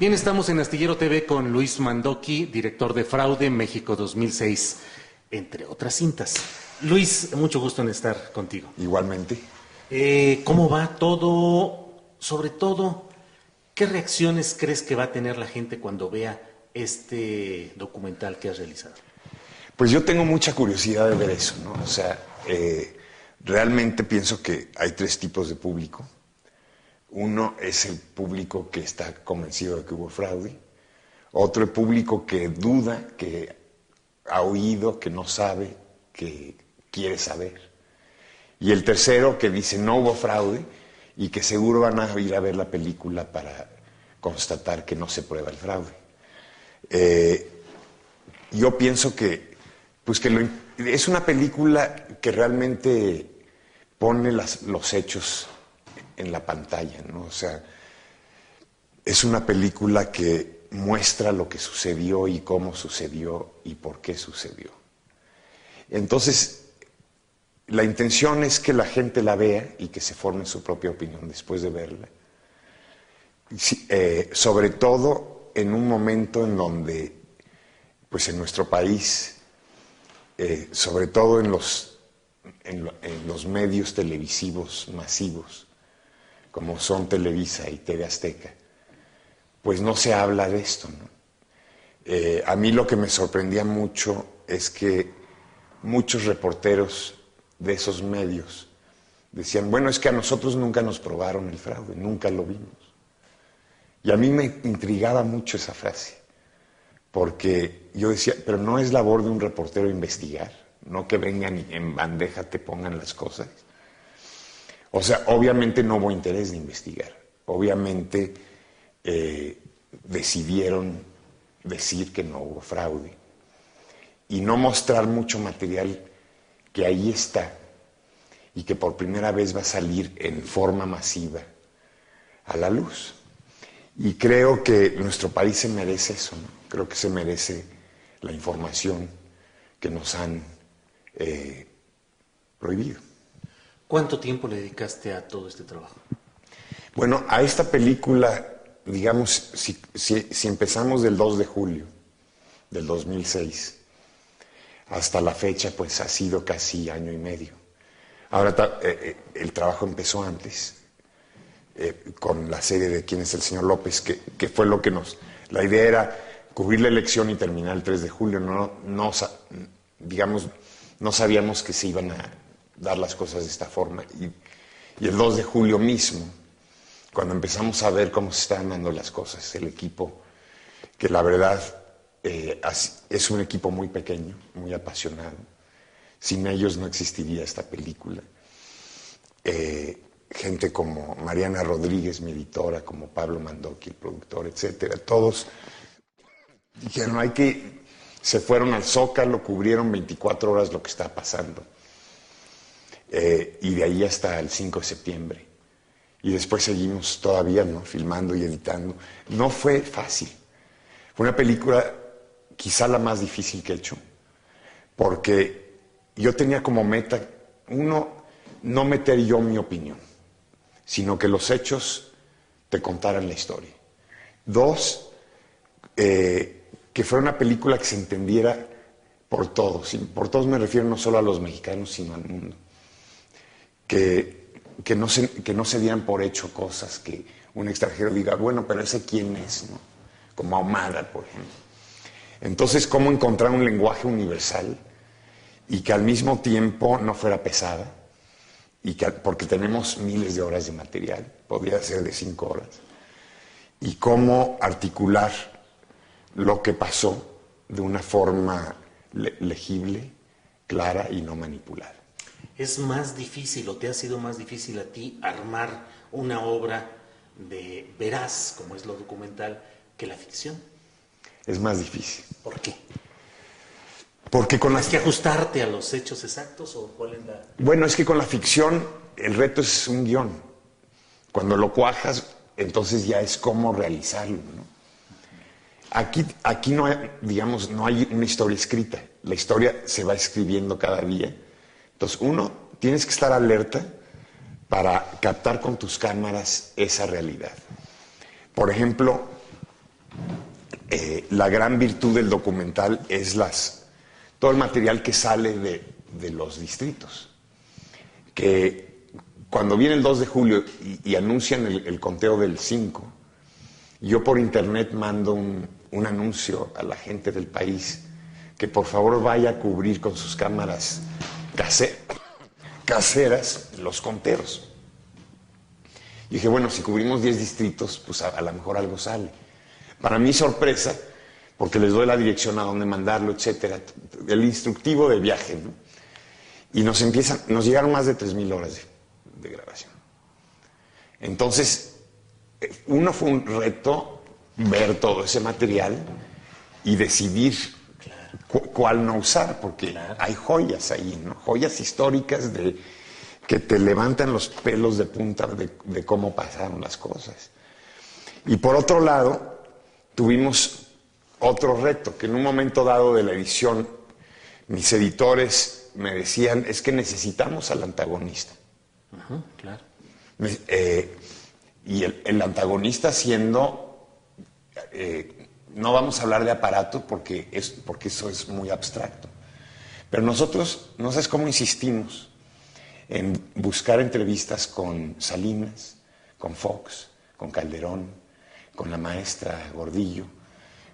Bien, estamos en Astillero TV con Luis Mandoki, director de Fraude México 2006, entre otras cintas. Luis, mucho gusto en estar contigo. Igualmente. ¿Cómo va todo? Sobre todo, ¿qué reacciones crees que va a tener la gente cuando vea este documental que has realizado? Pues yo tengo mucha curiosidad de ver eso, ¿no? O sea, realmente pienso que hay tres tipos de público. Uno es el público que está convencido de que hubo fraude. Otro el público que duda, que ha oído, que no sabe, que quiere saber. Y el tercero que dice no hubo fraude y que seguro van a ir a ver la película para constatar que no se prueba el fraude. Yo pienso que, es una película que realmente pone los hechos en la pantalla, ¿no? O sea, es una película que muestra lo que sucedió y cómo sucedió y por qué sucedió. Entonces, la intención es que la gente la vea y que se forme su propia opinión después de verla. Sobre todo en un momento en donde, pues en nuestro país, sobre todo en los medios televisivos masivos, como son Televisa y TV Azteca, pues no se habla de esto, ¿no? A mí lo que me sorprendía mucho es que muchos reporteros de esos medios decían, bueno, es que a nosotros nunca nos probaron el fraude, nunca lo vimos. Y a mí me intrigaba mucho esa frase, porque yo decía, pero no es labor de un reportero investigar, no que vengan y en bandeja te pongan las cosas. O sea, obviamente no hubo interés de investigar, obviamente decidieron decir que no hubo fraude y no mostrar mucho material que ahí está y que por primera vez va a salir en forma masiva a la luz. Y creo que nuestro país se merece eso, ¿no? Creo que se merece la información que nos han prohibido. ¿Cuánto tiempo le dedicaste a todo este trabajo? Bueno, a esta película, digamos, si empezamos del 2 de julio del 2006 hasta la fecha, pues ha sido casi año y medio. Ahora, el trabajo empezó antes, con la serie de ¿Quién es el señor López? Que fue lo que la idea era cubrir la elección y terminar el 3 de julio. No sabíamos que se iban a dar las cosas de esta forma. Y el 2 de julio mismo, cuando empezamos a ver cómo se estaban dando las cosas, el equipo, que la verdad es un equipo muy pequeño, muy apasionado. Sin ellos no existiría esta película. Gente como Mariana Rodríguez, mi editora, como Pablo Mandoki, el productor, etcétera. Todos dijeron, se fueron al Zócalo, cubrieron 24 horas lo que está pasando. Y de ahí hasta el 5 de septiembre. Y después seguimos todavía, ¿no?, filmando y editando. No fue fácil. Fue una película quizá la más difícil que he hecho, porque yo tenía como meta, uno, no meter yo mi opinión, sino que los hechos te contaran la historia. Dos, que fuera una película que se entendiera por todos. Y por todos me refiero no solo a los mexicanos, sino al mundo. Que no se dieran por hecho cosas, que un extranjero diga, bueno, pero ese quién es, ¿no? Como Ahumada, por ejemplo. Entonces, ¿cómo encontrar un lenguaje universal y que al mismo tiempo no fuera pesada? Porque tenemos miles de horas de material, podría ser de 5 horas. Y cómo articular lo que pasó de una forma legible, clara y no manipulada. ¿Es más difícil o te ha sido más difícil a ti armar una obra veraz, como es lo documental, que la ficción? Es más difícil. ¿Por qué? Porque ¿Tienes que ajustarte a los hechos exactos o cuál es la...? Bueno, es que con la ficción el reto es un guión. Cuando lo cuajas, entonces ya es cómo realizarlo, ¿no? Aquí no hay, digamos, no hay una historia escrita. La historia se va escribiendo cada día. Entonces, tienes que estar alerta para captar con tus cámaras esa realidad. Por ejemplo, la gran virtud del documental es todo el material que sale de los distritos. Que cuando viene el 2 de julio y anuncian el conteo del 5, yo por internet mando un anuncio a la gente del país que por favor vaya a cubrir con sus cámaras caseras los conteos. Y dije, bueno, si cubrimos 10 distritos, pues a lo mejor algo sale. Para mi sorpresa, porque les doy la dirección a dónde mandarlo, etcétera, el instructivo de viaje, ¿no? Y nos llegaron más de 3,000 horas de grabación. Entonces, uno fue un reto ver todo ese material y decidir cuál no usar, porque hay joyas ahí, ¿no? Joyas históricas que te levantan los pelos de punta de cómo pasaron las cosas. Y por otro lado, tuvimos otro reto, que en un momento dado de la edición, mis editores me decían, es que necesitamos al antagonista. Claro. Y el antagonista siendo, no vamos a hablar de aparato porque eso es muy abstracto, pero nosotros, no sabes cómo insistimos en buscar entrevistas con Salinas, con Fox, con Calderón, con la maestra Gordillo,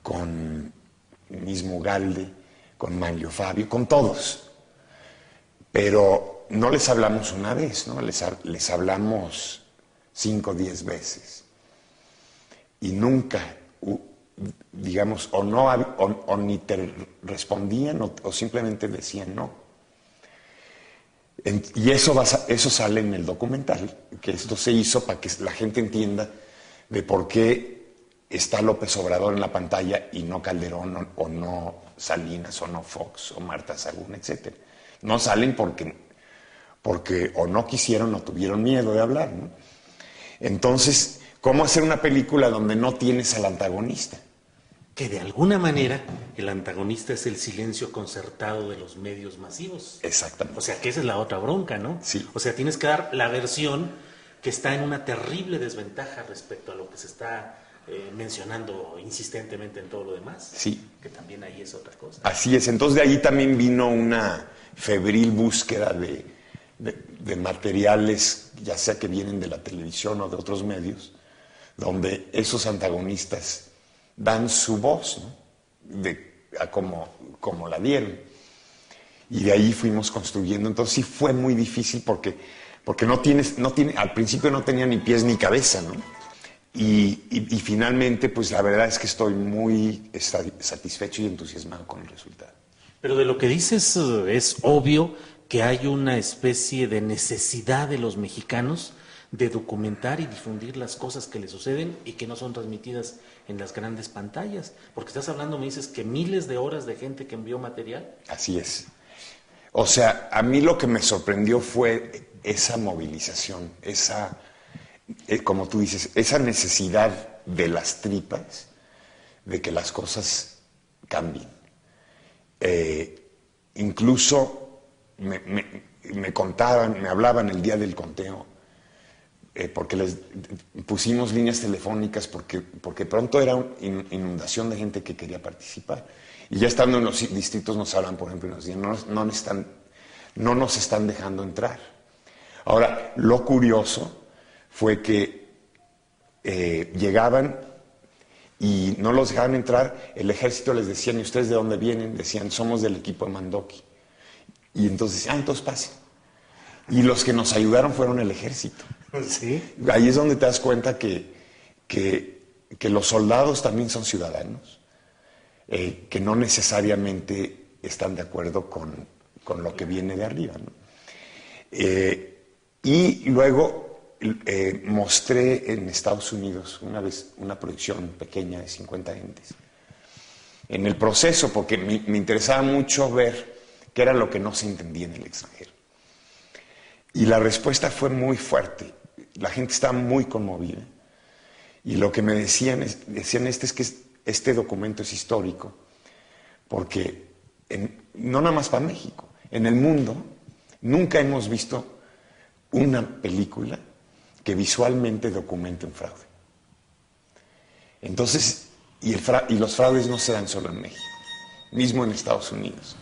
con mismo Galde, con Manlio Fabio, con todos. Pero no les hablamos una vez, ¿no? Les hablamos 5 o 10 veces. Y nunca, digamos, o ni te respondían o simplemente decían no. Y eso sale en el documental, que esto se hizo para que la gente entienda de por qué está López Obrador en la pantalla y no Calderón o no Salinas o no Fox o Marta Sagún, etc. No salen porque o no quisieron o tuvieron miedo de hablar, ¿no? Entonces, ¿cómo hacer una película donde no tienes al antagonista? Que de alguna manera el antagonista es el silencio concertado de los medios masivos. Exactamente. O sea, que esa es la otra bronca, ¿no? Sí. O sea, tienes que dar la versión que está en una terrible desventaja respecto a lo que se está mencionando insistentemente en todo lo demás. Sí. Que también ahí es otra cosa. Así es. Entonces de ahí también vino una febril búsqueda de materiales, ya sea que vienen de la televisión o de otros medios, donde esos antagonistas dan su voz, ¿no? Como la dieron. Y de ahí fuimos construyendo. Entonces sí fue muy difícil porque al principio no tenía ni pies ni cabeza, ¿no? Y finalmente, pues la verdad es que estoy muy satisfecho y entusiasmado con el resultado. Pero de lo que dices es obvio que hay una especie de necesidad de los mexicanos de documentar y difundir las cosas que les suceden y que no son transmitidas en las grandes pantallas. Porque estás hablando, me dices, que miles de horas de gente que envió material. Así es. O sea, a mí lo que me sorprendió fue esa movilización, como tú dices, esa necesidad de las tripas de que las cosas cambien. Incluso me contaban, me hablaban el día del conteo, porque les pusimos líneas telefónicas porque pronto era una inundación de gente que quería participar. Y ya estando en los distritos nos hablan, por ejemplo, y nos dicen, no nos están dejando entrar. Ahora, lo curioso fue que llegaban y no los dejaban entrar, el ejército les decía, ¿y ustedes de dónde vienen? Decían, somos del equipo de Mandoki. Y entonces, entonces pasen. Y los que nos ayudaron fueron el ejército. ¿Sí? Ahí es donde te das cuenta que los soldados también son ciudadanos, que no necesariamente están de acuerdo con lo que viene de arriba, ¿no? Y luego mostré en Estados Unidos una vez una proyección pequeña de 50 gentes. En el proceso, porque me interesaba mucho ver qué era lo que no se entendía en el extranjero. Y la respuesta fue muy fuerte. La gente estaba muy conmovida. Y lo que me decían es que este documento es histórico, porque no nada más para México, en el mundo nunca hemos visto una película que visualmente documente un fraude. Entonces, y los fraudes no se dan solo en México, mismo en Estados Unidos.